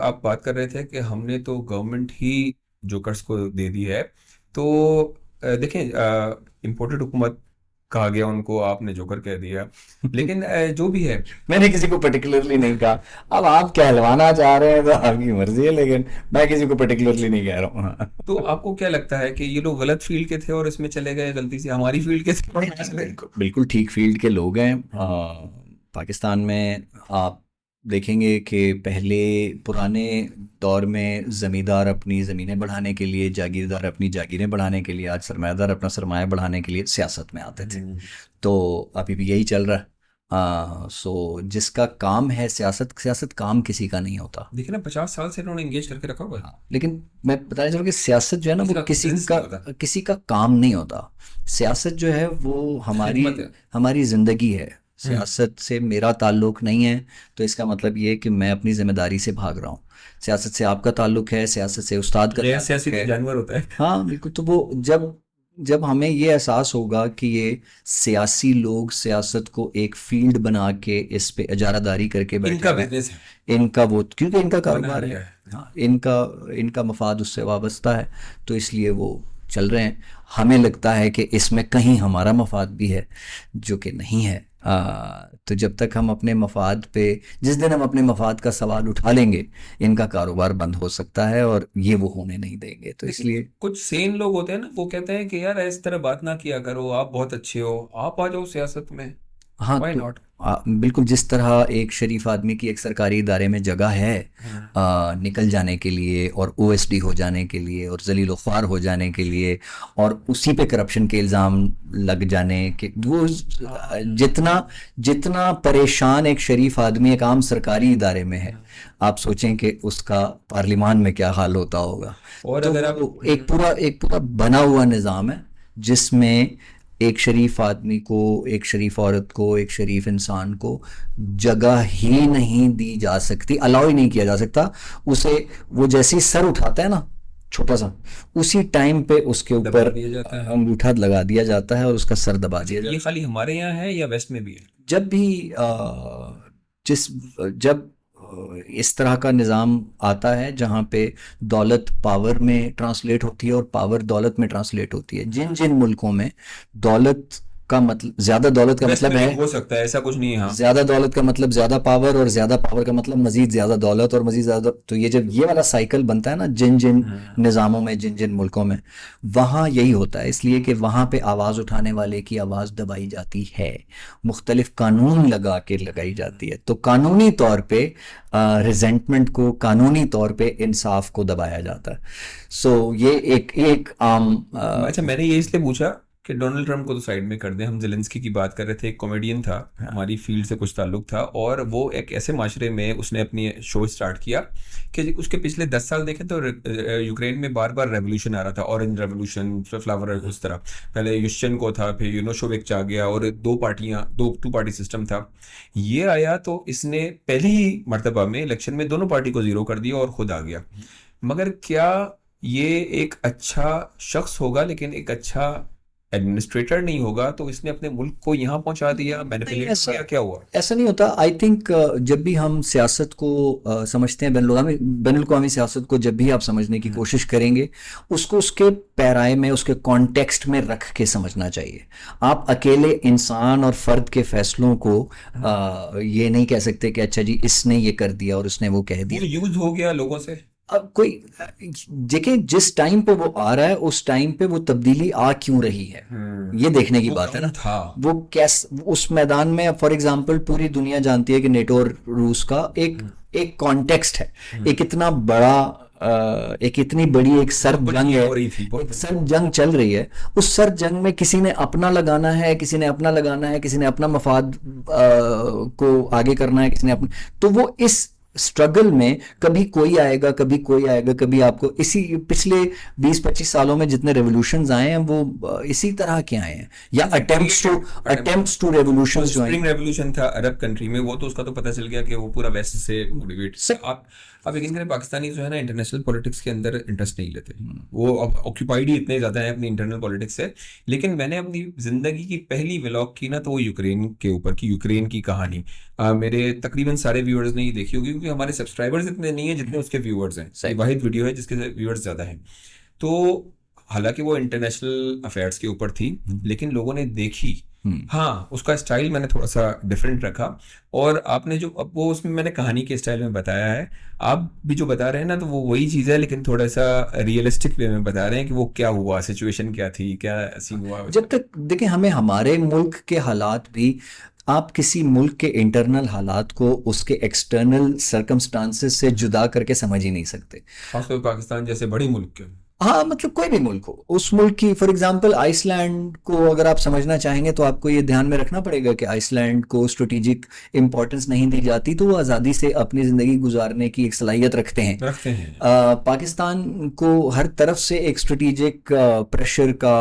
आप बात कर रहे थे कि हमने तो गवर्नमेंट ही जोकर्स को दे दी है। तो देखें, इम्पोर्टेड हुकूमत कहा गया उनको, आपने जोकर कह दिया। लेकिन जो भी है। मैंने किसी को पर्टिकुलरली नहीं कहा। अब आप कहलवाना चाह रहे हैं तो आपकी मर्जी है, लेकिन मैं किसी को पर्टिकुलरली नहीं कह रहा हूँ। तो आपको क्या लगता है कि ये लोग गलत फील्ड के थे और इसमें चले गए, गलती से हमारी फील्ड के थे और यहाँ चले गए? बिल्कुल बिल्कुल ठीक फील्ड के लोग हैं। पाकिस्तान में आप देखेंगे कि पहले पुराने दौर में ज़मींदार अपनी ज़मीनें बढ़ाने के लिए, जागीरदार अपनी जागीरें बढ़ाने के लिए, आज सरमायादार अपना सरमाया बढ़ाने के लिए सियासत में आते थे। हम्म। तो अभी भी यही चल रहा है। सो जिसका काम है सियासत, सियासत काम किसी का नहीं होता। देखिए ना, 50 साल से इन्होंने एंगेज करके रखा हुआ है। हाँ, लेकिन मैं बताना चाहूँ कि सियासत जो है ना, किसी वो का किसी बिजनेस का नहीं होता, काम नहीं होता। सियासत जो है वो हमारी खिदमत है। हमारी ज़िंदगी है। हम्म। सियासत से मेरा ताल्लुक़ नहीं है, तो इसका मतलब ये है कि मैं अपनी ज़िम्मेदारी से भाग रहा हूँ। सियासत से आपका ताल्लुक़ है, सियासत से उस्ताद का गैर ताल्लुक़ सियासी तो है। जानवर होता है। हाँ बिल्कुल। तो वो जब जब हमें ये एहसास होगा कि ये सियासी लोग सियासत को एक फील्ड बना के इस पे इजारादारी करके बैठे इनका हुए हैं, बिजनेस है, इनका वो क्योंकि इनका बना कारोबार है। रखा है। हाँ, इनका इनका मफाद उससे वाबस्ता है, तो इसलिए वो चल रहे हैं। हमें लगता है कि इसमें कहीं हमारा मफाद भी है, जो कि नहीं है। तो जब तक हम अपने मफाद पे, जिस दिन हम अपने मफाद का सवाल उठा लेंगे, इनका कारोबार बंद हो सकता है, और ये वो होने नहीं देंगे, तो लेकिन इसलिए। कुछ सेन लोग होते हैं ना, वो कहते हैं कि यार इस तरह बात ना किया करो, आप बहुत अच्छे हो, आप आ जाओ सियासत में। हाँ व्हाई तो नॉट? बिल्कुल, जिस तरह एक शरीफ आदमी की एक सरकारी इदारे में जगह है हाँ। निकल जाने के लिए, और ओएसडी हो जाने के लिए, और जलील ख्वार हो जाने के लिए, और उसी पे करप्शन के इल्ज़ाम लग जाने के, वो हाँ। जितना जितना परेशान एक शरीफ आदमी एक आम सरकारी इदारे में है, हाँ। आप सोचें कि उसका पार्लियामान में क्या हाल होता होगा। और तो अगर आप वो एक पूरा बना हुआ निज़ाम है, जिसमें एक शरीफ आदमी को, एक शरीफ औरत को, एक शरीफ इंसान को जगह ही नहीं दी जा सकती, अलाउ ही नहीं किया जा सकता उसे। वो जैसे ही सर उठाता है ना, छोटा सा, उसी टाइम पे उसके दबा ऊपर दिया जाता है। अंगूठा लगा दिया जाता है और उसका सर दबा अच्छा, दिया ये जाता खाली हमारे यहाँ है या वेस्ट में भी है? है। जब भी जिस जब इस तरह का निज़ाम आता है जहाँ पे दौलत पावर में ट्रांसलेट होती है और पावर दौलत में ट्रांसलेट होती है, जिन जिन मुल्कों में दौलत का मतलब, ज़्यादा दौलत का वेस्ट मतलब में भी है, हो सकता है, ऐसा कुछ नहीं है। हाँ। ज्यादा दौलत का मतलब ज्यादा पावर, और ज्यादा पावर का मतलब मजीद ज्यादा दौलत, और मजीद ज्यादा, तो ये जब ये वाला साइकिल बनता है ना, जिन जिन हाँ। निज़ामों में, जिन जिन मुल्कों में, वहाँ यही होता है। इसलिए कि वहाँ पे आवाज़ उठाने वाले की आवाज़ दबाई जाती है, मुख्तलिफ कानून लगा के लगाई जाती है, तो कानूनी तौर पे रिजेंटमेंट को, कानूनी तौर पे इंसाफ को दबाया जाता है। सो ये एक एक आम अच्छा, मैंने ये इसलिए पूछा कि डोनाल्ड ट्रंप को तो साइड में कर दें, हम जेलेंस्की की बात कर रहे थे। एक कॉमेडियन था, हमारी फील्ड से कुछ ताल्लुक था, और वो एक ऐसे माशरे में उसने अपनी शो स्टार्ट किया कि उसके पिछले 10 साल देखें तो यूक्रेन में बार बार रेवोल्यूशन आ रहा था, ऑरेंज रेवोल्यूशन, फ्लावर, उस तरह। पहले युशचेंको था, फिर यूनोशोविक आ गया, और दो पार्टियां, दो टू पार्टी सिस्टम था। ये आया तो इसने पहली ही मर्तबा में इलेक्शन में दोनों पार्टी को जीरो कर दिया और खुद आ गया। मगर क्या ये एक अच्छा शख्स होगा लेकिन एक अच्छा एडमिनिस्ट्रेटर नहीं होगा? तो इसने अपने मुल्क को यहाँ पहुंचा दिया, नहीं, मैनिपुलेट ऐसा किया, क्या हुआ? ऐसा नहीं होता। आई थिंक जब भी हम सियासत को समझते हैं, बैनुल अवी सियासत को जब भी आप समझने की हम्म। कोशिश करेंगे, उसको उसके पैराए में, उसके कॉन्टेक्स्ट में रख के समझना चाहिए। आप अकेले इंसान और फर्द के फैसलों को ये नहीं कह सकते कि अच्छा जी इसने ये कर दिया और उसने वो कह वो दिया। यूज हो गया लोगों से। अब कोई देखें, जिस टाइम पे वो आ रहा है उस टाइम पे वो तब्दीली आ क्यों रही है, ये देखने की वो बात है कौन ना। था? वो कैस उस मैदान में, फॉर एग्जांपल, पूरी दुनिया जानती है कि नेटो और रूस का एक हम्म। एक कॉन्टेक्स्ट है। हम्म। एक इतना बड़ा एक इतनी बड़ी एक बहुत सर्द बड़ी जंग गेम है, हो रही थी, बहुत एक बड़ी। सर्द जंग चल रही है। उस सर्द जंग में किसी ने अपना लगाना है, किसी ने अपना लगाना है, किसी ने अपना मफाद को आगे करना है, किसी ने अपना, तो वो इस स्ट्रगल में कभी कोई आएगा, कभी कोई आएगा, कभी आपको, इसी पिछले 20-25 सालों में जितने रेवोल्यूशंस आए हैं वो इसी तरह के आए हैं, या क्रिएटेड अटेम्प्ट्स टू जो रेवोल्यूशंस जो स्प्रिंग हैं। रेवोल्यूशन था अरब कंट्री में, वो तो उसका तो पता चल गया कि वो पूरा वेस्ट से मोटिवेट। सब आप यकीन करें, पाकिस्तानी जो है ना, इंटरनेशनल पॉलिटिक्स के अंदर इंटरेस्ट नहीं लेते। वो अब ऑक्यूपाइड ही इतने ज़्यादा हैं अपनी इंटरनल पॉलिटिक्स से। लेकिन मैंने अपनी ज़िंदगी की पहली व्लॉग की ना, तो वो यूक्रेन के ऊपर की, यूक्रेन की कहानी। मेरे तकरीबन सारे व्यूअर्स ने ही देखी होगी, क्योंकि हमारे सब्सक्राइबर्स इतने नहीं है जितने उसके व्यूअर्स हैं। सही। वाहिद वीडियो है जिसके व्यूअर्स ज़्यादा हैं। तो हालांकि वो इंटरनेशनल अफेयर्स के ऊपर थी, लेकिन लोगों ने देखी। हाँ, उसका स्टाइल मैंने थोड़ा सा डिफरेंट रखा, और आपने जो अब वो उसमें मैंने कहानी के स्टाइल में बताया है, आप भी जो बता रहे हैं ना, तो वो वही चीज़ है, लेकिन थोड़ा सा रियलिस्टिक वे में बता रहे हैं कि वो क्या हुआ, सिचुएशन क्या थी, क्या सीन हुआ। जब तक देखें, हमें हमारे मुल्क के हालात भी, आप किसी मुल्क के इंटरनल हालात को उसके एक्सटर्नल सर्कमस्टांसेस से जुदा करके समझ ही नहीं सकते। खासतौर पर पाकिस्तान जैसे बड़े मुल्क के। हाँ, मतलब कोई भी मुल्क हो, उस मुल्क की, फॉर एग्जांपल आइसलैंड को अगर आप समझना चाहेंगे तो आपको ये ध्यान में रखना पड़ेगा कि आइसलैंड को स्ट्रेटेजिक इंपॉर्टेंस नहीं दी जाती, तो वो आज़ादी से अपनी ज़िंदगी गुजारने की एक सलाहियत रखते हैं। पाकिस्तान को हर तरफ से एक स्ट्रेटेजिक प्रेशर का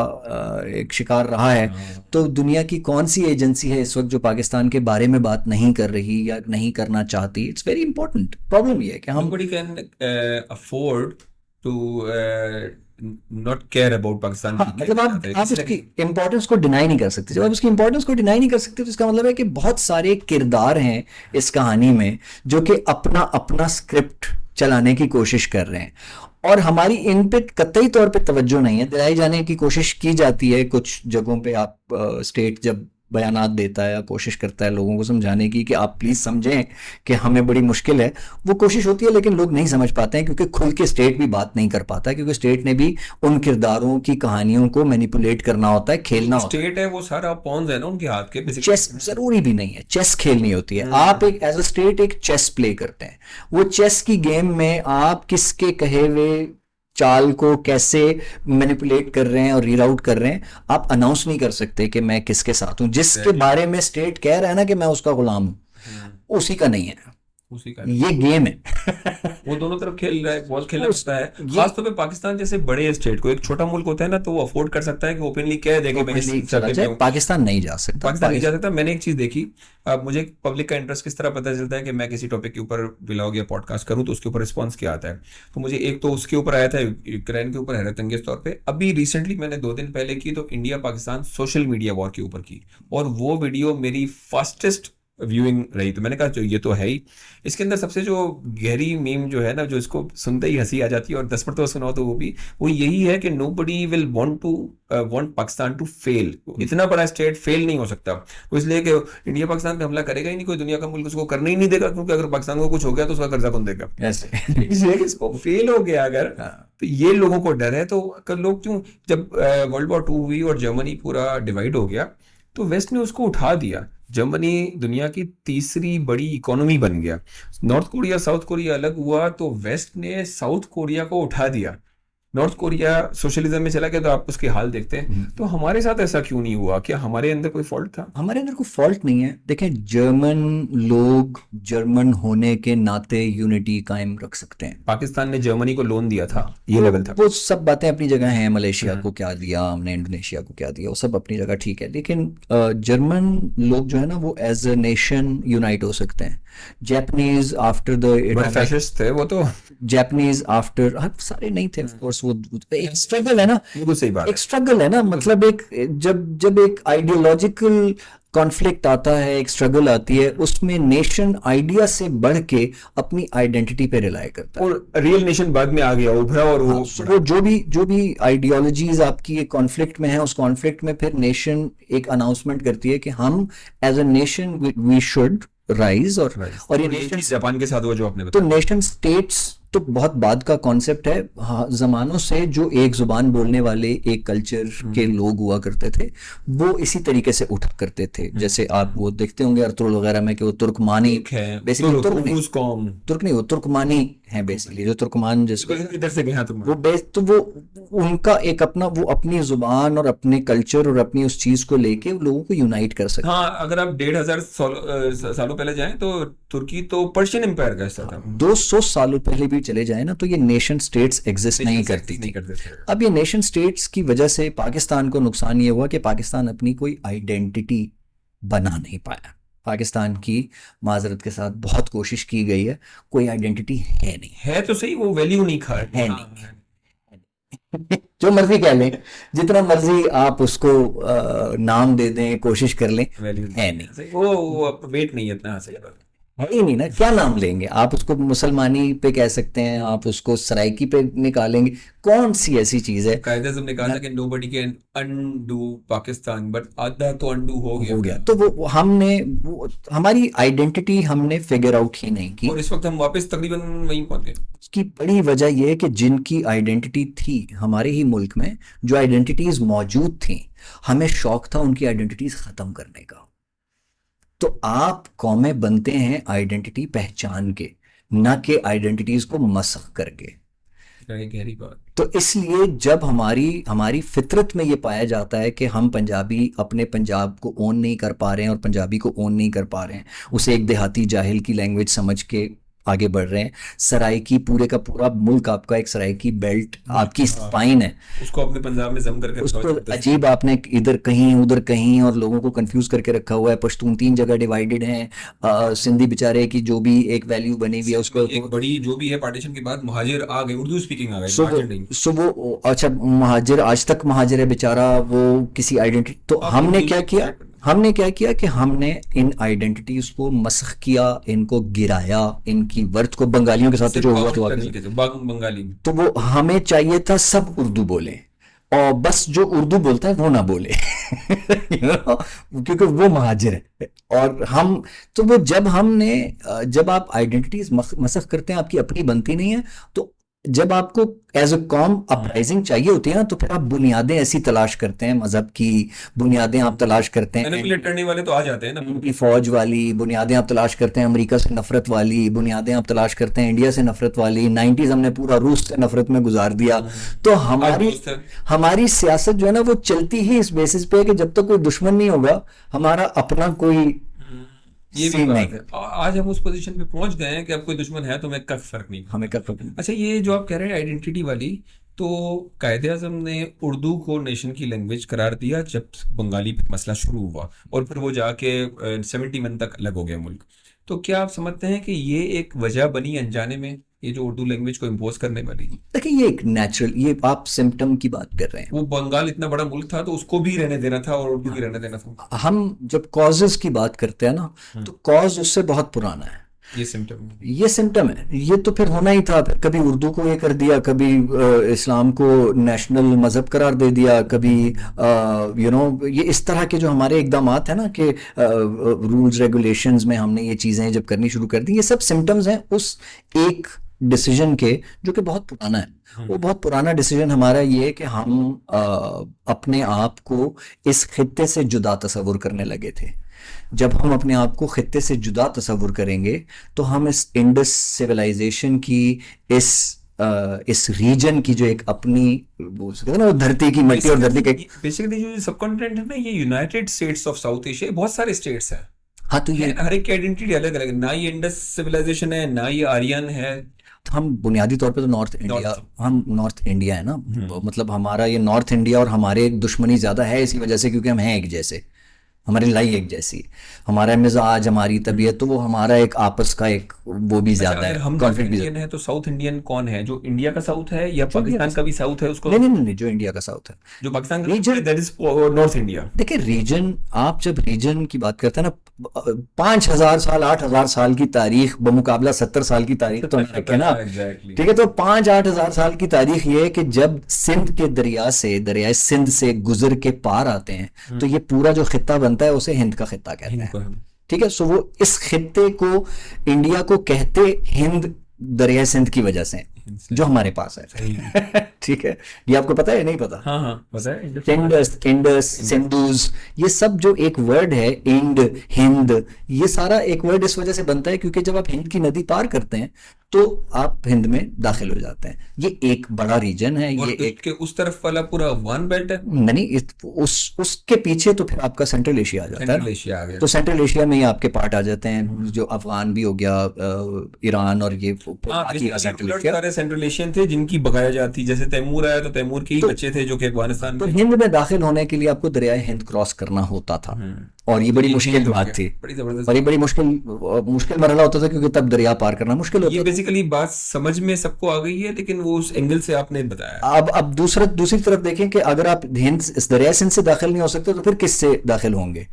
एक शिकार रहा है। तो दुनिया की कौन सी एजेंसी है इस वक्त जो पाकिस्तान के बारे में बात नहीं कर रही या नहीं करना चाहती? It's very important. प्रॉब्लम ये है कि हम Nobody can afford to not care about Pakistan. हाँ, मतलब आप उसकी इम्पोर्टेंस को डिनाई नहीं कर सकते। जब आप उसकी इम्पोर्टेंस को डिनाई नहीं कर सकते तो इसका मतलब है कि बहुत सारे किरदार हैं इस कहानी में जो कि अपना अपना स्क्रिप्ट चलाने की कोशिश कर रहे हैं, और हमारी इन पे कतई तौर पे तवज्जो नहीं है। दिलाई जाने की कोशिश की जाती है कुछ जगहों पे। आप स्टेट जब बयानात देता है या कोशिश करता है लोगों को समझाने की कि आप प्लीज़ समझें कि हमें बड़ी मुश्किल है, वो कोशिश होती है, लेकिन लोग नहीं समझ पाते हैं क्योंकि खुल के स्टेट भी बात नहीं कर पाता, क्योंकि स्टेट ने भी उन किरदारों की कहानियों को मैनिपुलेट करना होता है, खेलना होता है। स्टेट है वो सारा पॉन्स है ना उनके हाथ के। चेस जरूरी भी नहीं है, चेस खेलनी होती है। आप एक एज अ स्टेट एक चेस प्ले करते हैं। वो चेस की गेम में आप किसके कहे हुए चाल को कैसे मैनिपुलेट कर रहे हैं और रीराउट कर रहे हैं, आप अनाउंस नहीं कर सकते कि मैं किसके साथ हूं। जिसके बारे में स्टेट कह रहा है ना कि मैं उसका गुलाम हूं, उसी का नहीं है, उसी का ये गेम है। वो दोनों तरफ खेल रहा है, बहुत खेलना पड़ता है। खासतौर पे पाकिस्तान जैसे बड़े स्टेट को, एक छोटा मुल्क होता है ना, तो वो अफोर्ड कर सकता है कि ओपनली कह दे कि मैं इस सर्कल पे हूं। पाकिस्तान नहीं जा सकता। पाकिस्तान नहीं जा सकता। मैंने एक चीज देखी, अब मुझे पब्लिक का इंटरेस्ट किस तरह पता चलता है कि मैं किसी टॉपिक के ऊपर व्लॉग या पॉडकास्ट करूं तो उसके ऊपर रिस्पॉन्स क्या आता है। तो मुझे एक तो उसके ऊपर आया था, यूक्रेन के ऊपर हैरत अंगेज तौर पे। अभी रिसेंटली मैंने 2 दिन पहले की तो India Pakistan social media war के ऊपर की, और वो वीडियो मेरी फास्टेस्ट व्यूइंग रही। तो मैंने कहा जो ये तो है ही। इसके अंदर सबसे जो गहरी मीम जो है ना, जो इसको सुनते ही हंसी आ जाती है, और 10 मरतबा सुनाओ तो वो यही है कि nobody will want Pakistan to fail. इतना बड़ा स्टेट फेल नहीं हो सकता, वो इसलिए कि इंडिया पाकिस्तान पे हमला करेगा ही नहीं, कोई दुनिया का मुल्क उसको करने ही नहीं देगा, क्योंकि अगर पाकिस्तान को कुछ हो गया तो उसका कर्जा कौन देगा। इसलिए इसको फेल हो गया अगर, तो ये लोगों को डर है। तो लोग क्यों, जब वर्ल्ड वॉर 2 हुई और जर्मनी पूरा डिवाइड हो गया, तो वेस्ट ने उसको उठा दिया। जर्मनी दुनिया की तीसरी बड़ी इकोनॉमी बन गया। नॉर्थ कोरिया साउथ कोरिया अलग हुआ तो वेस्ट ने साउथ कोरिया को उठा दिया। नॉर्थ कोरिया सोशलिज्म में चला गया तो आप उसके हाल देखते हैं। तो हमारे साथ ऐसा क्यों नहीं हुआ? क्या हमारे अंदर कोई फॉल्ट था? हमारे अंदर कोई फॉल्ट नहीं है। देखें, जर्मन लोग जर्मन होने के नाते यूनिटी कायम रख सकते हैं। पाकिस्तान ने जर्मनी को लोन दिया था, ये लेवल था। वो सब बातें अपनी जगह हैं। मलेशिया को क्या दिया हमने, इंडोनेशिया को क्या दिया, वो सब अपनी जगह ठीक है। लेकिन जर्मन लोग जो है ना, वो एज अ नेशन यूनाइट हो सकते हैं। जापानीज आफ्टर द फैशिस्ट थे वो तो। जापानीज आफ्टर, सारे नहीं थे ऑफ कोर्स। वो एक स्ट्रगल है ना, बिल्कुल सही बात है। एक स्ट्रगल है ना, मतलब एक जब एक आइडियोलॉजिकल कॉन्फ्लिक्ट आता है, एक स्ट्रगल आती है, उसमें नेशन आइडिया से बढ़ के अपनी आइडेंटिटी पे रिलाई करता है, और रियल नेशन बाद में आ गया, उभरा, और वो जो भी आइडियोलॉजीज आपकी एक कॉन्फ्लिक्ट में है, उस कॉन्फ्लिक्ट में फिर नेशन एक अनाउंसमेंट करती है कि हम as a nation we should rise. और ये नेशन जापान के साथ हुआ जो आपने बताया। तो नेशन स्टेट्स तो बहुत बाद का कॉन्सेप्ट है। हाँ, जमानों से जो एक जुबान बोलने वाले एक कल्चर के लोग हुआ करते थे, वो इसी तरीके से उठा करते थे। जैसे आप वो देखते होंगे अर्तुगरुल वगैरह में कि वो तुर्कमानी बेसिकली, तुर्क नहीं, वो तुर्कमानी है बेसिकली, जो तुर्कमान जिसको इधर से गया तो वो उनका एक अपना, वो अपनी जुबान और अपने कल्चर और अपनी उस चीज को लेके लोगों को यूनाइट कर सकते। हाँ, अगर आप 1500 सालों पहले जाएं तो तुर्की तो पर्शियन एम्पायर का हिस्सा था। 200 सालों पहले भी चले जाए ना, तो ये नेशन स्टेट्स एग्जिस्ट नहीं करती थी। अब ये नेशन स्टेट्स की वजह से पाकिस्तान को नुकसान ये हुआ कि पाकिस्तान अपनी कोई आइडेंटिटी बना नहीं पाया। पाकिस्तान की माजरत के साथ बहुत कोशिश की गई है, कोई आइडेंटिटी है नहीं। है तो सही, वो वैल्यू नहीं खा है नहीं। जो मर्जी कह लें, जितना मर्जी आप उसको नाम दे दें, कोशिश कर लें, है नहीं। वो वेट नहीं है इतना। है ही नहीं ना, क्या नाम लेंगे आप उसको? मुसलमानी पे कह सकते हैं, आप उसको सराइकी पे निकालेंगे, कौन सी ऐसी चीज है? कायदे आज़म ने कहा था कि nobody can undo Pakistan, but आधा तो अनडू हो हो गया। गया। तो वो हमारी आइडेंटिटी हमने फिगर आउट ही नहीं की। और इस वक्त हम वापस तकरीबन वहीं पहुंच गए। उसकी बड़ी वजह यह है कि जिनकी आइडेंटिटी थी हमारे ही मुल्क में, जो आइडेंटिटीज मौजूद थी, हमें शौक था उनकी आइडेंटिटीज खत्म करने का। तो आप कौमें बनते हैं आइडेंटिटी पहचान के, ना कि आइडेंटिटीज को मसख करके। गहरी बात। तो इसलिए जब हमारी हमारी फितरत में ये पाया जाता है कि हम पंजाबी अपने पंजाब को ओन नहीं कर पा रहे हैं और पंजाबी को ओन नहीं कर पा रहे हैं, उसे एक देहाती जाहिल की लैंग्वेज समझ के आगे बढ़ रहे हैं, सराइकी पूरे का पूरा मुल्क आपका एक सराइकी बेल्ट आपकी स्पाइन है, उसको अपने पंजाब में जम करके उसको अजीब आपने इधर कहीं उधर कहीं और लोगों को कंफ्यूज करके रखा हुआ है। पश्तून 3 जगह डिवाइडेड हैं, सिंधी बेचारे की जो भी एक वैल्यू बनी हुई है उसको एक बड़ी जो भी है पार्टीशन के बाद मुहाजिर आ गए, उर्दू स्पीकिंग आ गए, सो महाजिर नहीं। वो अच्छा महाजिर आज तक महाजिर है बेचारा, वो किसी आइडेंटिटी। तो हमने क्या किया, कि हमने इन आइडेंटिटीज को मसख किया, इनको गिराया, इनकी वर्थ को, बंगालियों के साथ तो जो हुआ बंगाली, तो वो हमें चाहिए था सब उर्दू बोले और बस जो उर्दू बोलता है वो ना बोले क्योंकि वो महाजिर है और हम। तो वो जब आप आइडेंटिटीज मसख करते हैं, आपकी अपनी बनती नहीं है, तो जब आपको एज अ कॉम अपराइजिंग चाहिए होती है ना, तो फिर आप बुनियादें ऐसी तलाश करते हैं, मजहब की बुनियादें आप तलाश करते हैं, मैनिपुलेट करने वाले तो आ जाते हैं ना, उनकी फौज वाली बुनियादें आप तलाश करते हैं, अमेरिका से नफरत वाली बुनियादें आप तलाश करते हैं, इंडिया से नफरत वाली, 90s हमने पूरा रूस से नफरत में गुजार दिया। तो हमारी सियासत जो है ना, वो चलती ही इस बेसिस पे है कि जब तक कोई दुश्मन नहीं होगा, हमारा अपना कोई ये भी बात है। आज हम उस पोजीशन पे पहुंच गए हैं कि अब कोई दुश्मन है तो हमें कब फर्क नहीं, हमें कब फर्क नहीं। अच्छा, ये जो आप कह रहे हैं आइडेंटिटी वाली, तो कायदे आज़म ने उर्दू को नेशन की लैंग्वेज करार दिया जब बंगाली पे मसला शुरू हुआ, और फिर वो जाके 71 तक अलग हो गया मुल्क। तो क्या आप समझते हैं कि ये एक वजह बनी अनजाने में, ये जो उर्दू लैंग्वेज को इम्पोज करने वाली? देखिए, ये एक नेचुरल, ये आप सिम्टम की बात कर रहे हैं। वो बंगाल इतना बड़ा मुल्क था तो उसको भी रहने देना था और उर्दू भी रहने देना था। हम जब कॉजेस की बात करते हैं ना, तो कॉज उससे बहुत पुराना है, ये सिम्टम है। ये तो फिर होना ही था, फिर कभी उर्दू को ये कर दिया, कभी इस्लाम को नेशनल मजहब करार दे दिया, कभी ये इस तरह के जो हमारे इकदामात है ना कि रूल्स रेगुलेशंस में हमने ये चीज़ें जब करनी शुरू कर दी, ये सब सिम्टम्स हैं उस एक डिसीजन के जो कि बहुत पुराना है। वो बहुत पुराना डिसीजन हमारा ये है कि हम अपने आप को इस खित्ते से जुदा तस्वुर करने लगे थे। जब हम अपने आप को खित्ते से जुदा तस्वुर करेंगे तो हम इस इंडस सिविलाइजेशन की इस रीजन की जो एक अपनी बोल सकते हैं ना, धरती की मिट्टी और धरती के बेसिकली जो सब कॉन्टिनेंट है ना, ये United states of south Asia, बहुत सारे स्टेट्स हैं। हाँ, तो ये हर एक की आइडेंटिटी अलग अलग, ना ये इंडस सिविलाइजेशन है, ना ये आर्यन है। हम बुनियादी तौर पे तो हम नॉर्थ इंडिया है ना, मतलब हमारा ये नॉर्थ इंडिया और हमारे दुश्मनी ज्यादा है इसी वजह से, क्योंकि हम हैं एक जैसे, हमारी लाई एक जैसी, हमारा मिजाज, हमारी तबीयत, तो वो हमारा एक आपस का एक वो भी ज्यादा है। हम कॉन्फ्लिक्ट इंडियन है, तो साउथ इंडियन कौन है? जो इंडिया का साउथ है या पाकिस्तान का भी साउथ है उसको? नहीं, जो इंडिया का साउथ है, जो पाकिस्तान का region, that is north India. देखिए, रीजन, आप जब रीजन की बात करते हैं ना, 5000 साल 8000 साल की तारीख बमुकाबला 70 साल की तारीख तो नहीं रखे ना, ठीक है? तो 5-8 हजार साल की तारीख ये है कि जब सिंध के दरियाए सिंध से गुजर के पार आते हैं, तो ये पूरा जो खित्ता बनता है उसे हिंद का खित्ता कहते हैं, ठीक है? सो वो इस खित्ते को, इंडिया को कहते हिंद दरिया सिंध की वजह से जो हमारे पास है ठीक है? ये आपको पता है, नहीं पता? हाँ, पता है। इंडस, सिंधुज, ये सब जो एक वर्ड है, इंड, हिंद, ये सारा एक वर्ड इस वजह से बनता है क्योंकि जब आप हिंद की नदी पार करते हैं तो आप हिंद में दाखिल हो जाते हैं। ये एक बड़ा रीजन है, ये एक के उस तरफ वाला पूरा वन बेल्ट है। नहीं, उसके पीछे तो फिर आपका सेंट्रल एशिया आ जाता है। तो सेंट्रल एशिया में ही आपके पार्ट आ जाते हैं, जो अफगान भी हो गया, ईरान, और ये सेंट्रल एशियन थे जिनकी बगाया जाती, जैसे तैमूर आया तो तैमूर के ही बच्चे थे जो कि अफगानिस्तान। तो हिंद में दाखिल होने के लिए आपको दरियाए हिंद क्रॉस करना होता था, और ये बड़ी मुश्किल बात थी, और ये बड़ी मुश्किल मरहला होता था क्योंकि तब दरिया पार करना मुश्किल होता था। ये बेसिकली बात समझ में सबको आ गई है, लेकिन वो उस एंगल से आपने बताया। अब दूसरी तरफ देखें कि अगर आप हिंद, इस दरिया सिंध से दाखिल नहीं हो सकते तो फिर किससे दाखिल होंगे?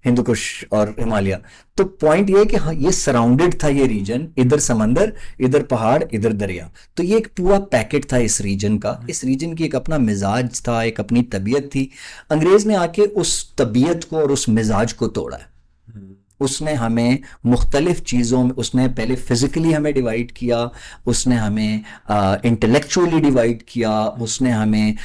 हिंदू कुश और हिमालय। तो पॉइंट ये है कि हाँ, ये सराउंडेड था ये रीजन, इधर समंदर, इधर पहाड़, इधर दरिया। तो ये एक पूरा पैकेट था इस रीजन का। इस रीजन की एक अपना मिजाज था, एक अपनी तबीयत थी। अंग्रेज ने आके उस तबीयत को और उस मिजाज को तोड़ा है। उसने हमें मुख्तलिफ चीज़ों में, उसने पहले फिजिकली हमें डिवाइड किया, उसने हमें इंटेलेक्चुअली डिवाइड किया, उसने हमें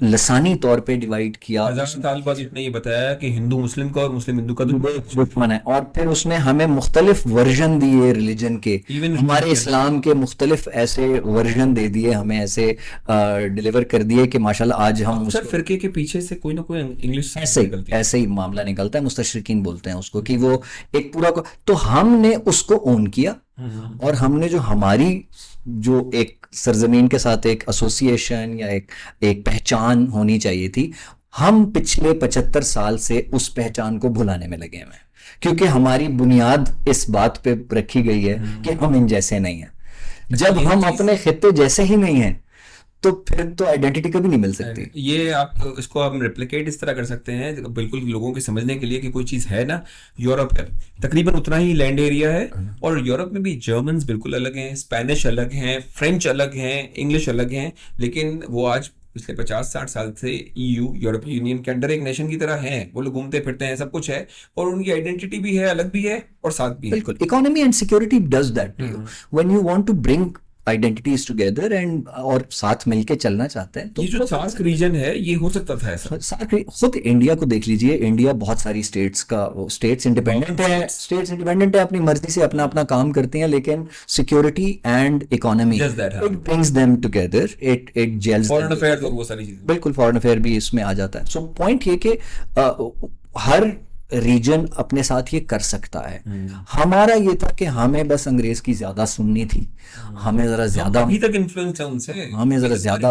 लसानी तौर पे डिवाइड किया। 1000 साल बाद इसने ये बताया कि हिंदू मुस्लिम का और मुस्लिम हिंदू का दुश्मन है। और फिर उसने हमें मुख्तलिफ वर्जन दिए रिलीजन के, Even हमारे इस्लाम के मुख्तलिफ ऐसे वर्जन दे दिए, हमें ऐसे डिलीवर कर दिए कि माशाल्लाह आज हम सर फिरके के पीछे से कोई ना कोई इंग्लिश ऐसे ही मामला निकलता है। मुस्तशरिकीन बोलते हैं उसको कि वो एक पूरा को, तो हमने उसको ओन किया और हमने जो हमारी जो एक सरजमीन के साथ एक एसोसिएशन या एक पहचान होनी चाहिए थी, हम पिछले 75 साल से उस पहचान को भुलाने में लगे हुए हैं, क्योंकि हमारी बुनियाद इस बात पे रखी गई है कि हम इन जैसे नहीं हैं। जब हम अपने खित्ते जैसे ही नहीं हैं तो फिर तो आइडेंटिटी कभी नहीं मिल सकती। ये आप इसको आप रेप्लिकेट इस तरह कर सकते हैं बिल्कुल लोगों के समझने के लिए कि कोई चीज़ है ना, यूरोप है, तकरीबन उतना ही लैंड एरिया है, और यूरोप में भी जर्मन्स बिल्कुल अलग हैं, स्पेनिश अलग हैं, फ्रेंच अलग हैं, इंग्लिश अलग हैं, लेकिन वो आज पिछले 50-60 साल से EU यूरोपियन यूनियन के अंडर एक नेशन की तरह हैं। वो लोग घूमते फिरते हैं, सब कुछ है, और उनकी आइडेंटिटी भी है, अलग भी है और साथ भी है। बिल्कुल, economy and security does that to you when you want to bring identities together and और साथ मिलके चलना चाहते हैं। तो ये जो सार्क रीजन है ये हो सकता था ऐसा। सार्क, खुद इंडिया को देख लीजिए, इंडिया बहुत सारी स्टेट्स इंडिपेंडेंट है, अपनी मर्जी से अपना अपना काम करती हैं, लेकिन security and economy it brings them together, it gels. Foreign affairs और वो सारी चीजें, बिल्कुल फॉरेन अफेयर भी इसमें आ जाता है। सो पॉइंट ये कि हर रीजन अपने साथ ये कर सकता है। हमारा ये था कि हमें बस अंग्रेज की ज्यादा सुननी थी, हमें जरा ज्यादा, अभी तक इन्फ्लुएंस है उनसे, हमें जरा ज्यादा,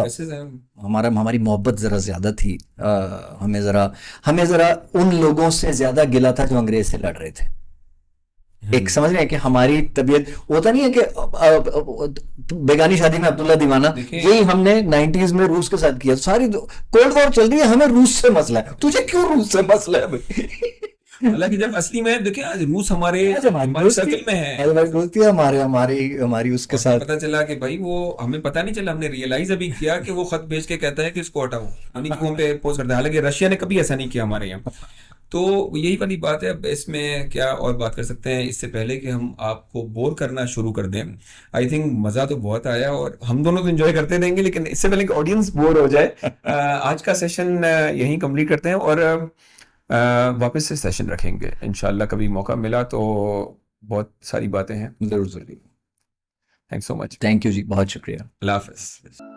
हमारी मोहब्बत जरा ज्यादा थी, हमें जरा उन लोगों से ज्यादा गिला था जो अंग्रेज से लड़ रहे थे। एक समझ रहे हैं कि हमारी तबीयत, होता नहीं है कि बेगानी शादी में अब्दुल्ला दीवाना, यही हमने 90s में रूस के साथ किया। सारी कोल्ड वॉर चल रही है, हमें रूस से मसला है, तुझे क्यों रूस से मसला है भाई? हालांकि जब असली में देखिए आज रूस हमारे सर्किल में है, दोस्ती हमारी उसके साथ पता चला कि भाई वो हमें पता नहीं चला, हमने रियलाइज अभी किया कि वो खत भेज के कहता है कि इसको हटाओ, हम पे पोस्ट करता है। हालांकि रशिया ने कभी ऐसा नहीं किया हमारे यहाँ। तो यही वाली बात है। अब इसमें क्या और बात कर सकते हैं इससे पहले कि हम आपको बोर करना शुरू कर दें। आई थिंक मज़ा तो बहुत आया और हम दोनों तो एंजॉय करते रहेंगे, लेकिन इससे पहले कि ऑडियंस बोर हो जाए आज का सेशन यहीं कंप्लीट करते हैं और वापस से सेशन रखेंगे इंशाल्लाह। कभी मौका मिला तो बहुत सारी बातें हैं, जरूर। Thanks so much. Thank you जी, बहुत शुक्रिया। अल्लाह हाफ़िज़।